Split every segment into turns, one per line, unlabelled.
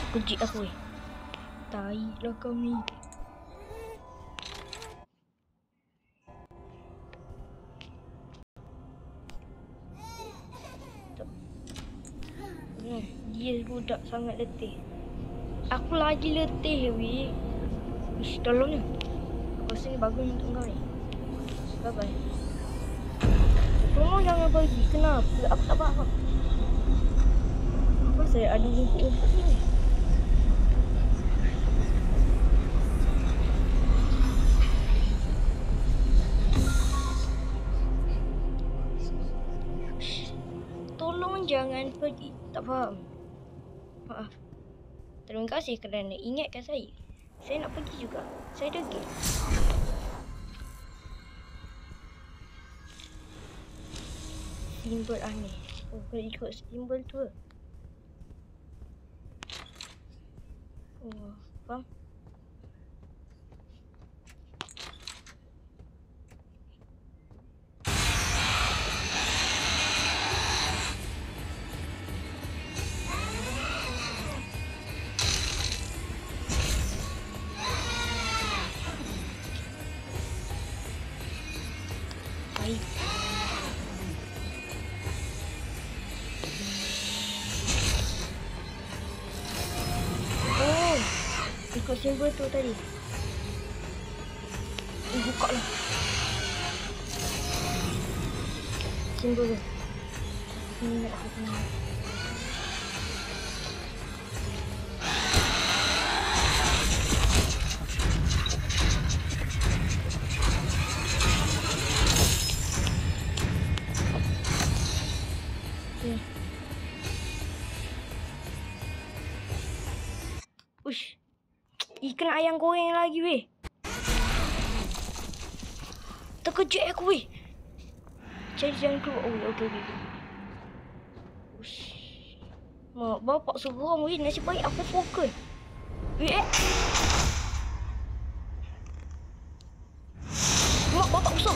Kejut aku weh. Tai lah kau ni. Dia budak sangat letih. Aku lagi letih weh. Ish, tolongnya. Aku rasa ni bagus untuk kau ni. Bye bye. Tolong jangan pergi. Kenapa? Aku tak faham. Apa saya ada rumput-rumput ni? Tolong jangan pergi. Tak faham. Maaf. Terima kasih kerana ingatkan saya. Saya nak pergi juga. Saya degil. Simbol aneh. Oh, kena ikut simbol tu. Oh, faham? Baik. Oh, ikut simbol tu tadi. Buka lah simbol tu. Ni nak aku tengok. Ush. Ikan ayam goreng lagi weh. Terkejut aku weh. Jangan keluar. Oh, okey. Ush. Mak bapak seram weh. Nasib baik aku fokus. Weh. Mak bapak usah.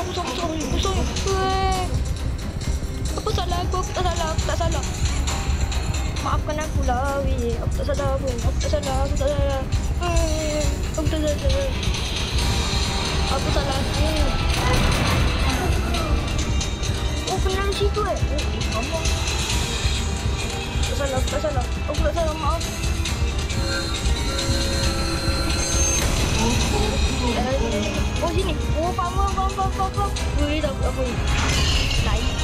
Usah. Weh. Apa salah aku? Aku tak salah. Maafkan aku lah weh. Aku tak salah pun. Aku tak salah. Aku tak salah. Aku salah aku. Oh, kenal situ eh. Oh, mama. Aku tak salah. Aku tak salah. Maaf. Oh, sini. Oh, faham. Weh, tak apa. Lain.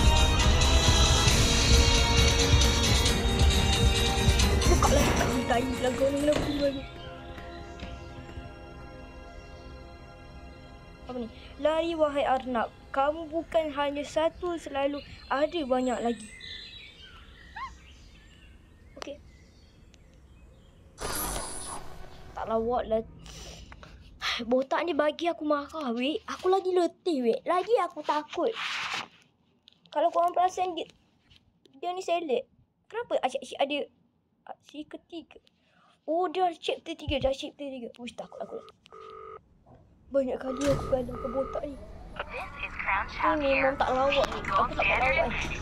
Buka lah. Tai lah kau ni. Kenapa tu lagi? Apa ni? Lari wahai Arnab. Kamu bukan hanya satu, selalu ada banyak lagi. Okey. Tak lawak lah. Botak ni bagi aku marah weh. Aku lagi letih weh. Lagi aku takut. Kalau korang perasan dia ni select. Kenapa asyik ada si ketiga? Oh, dia chapter 3. Uish, takut aku. Banyak kali aku kalah ke botak ni. Ini memang tak lawak ni. Aku tak lawak ni.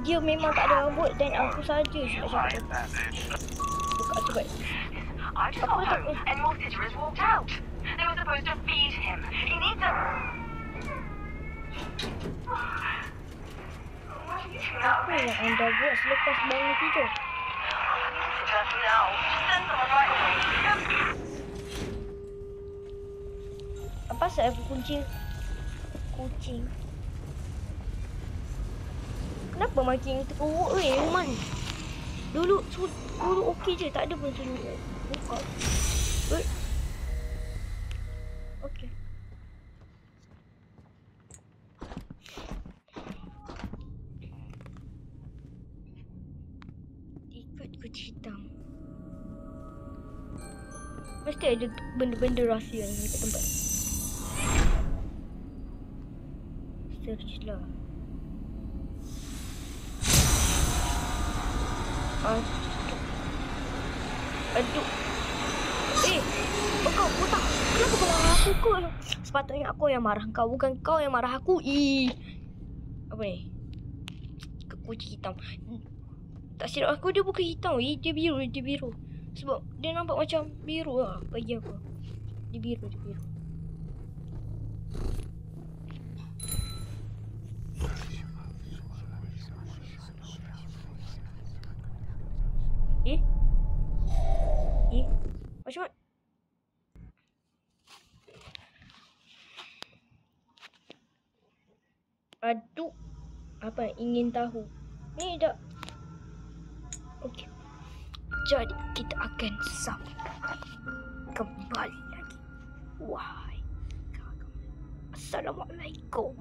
Dia memang tak ada rambut dan aku saja nak cakap. Buka cepat. Apa tak ni? Apa yang anda buat selepas bangun tidur? Apa saya kucing? Kenapa makin teruk weh rumah ni? Dulu okey je, tak ada pun sunyi. Buka. Okey. Ikut kucing hitam. Mesti ada benda-benda rahsia ni dekat tempat. Search lah. Aduh. Kau botak. Kenapa kau marah aku kau? Sepatutnya aku yang marah kau, bukan kau yang marah aku. Apa ni? Kucing hitam. Tak silap aku dia bukan hitam weh. Dia biru. Sebab dia nampak macam biru lah bagi aku. Dia biru. Eh? Macam mana? Aduh. Apa ingin tahu? Ni dah. Okey. Jadi kita akan kembali lagi. Wahai. Assalamualaikum.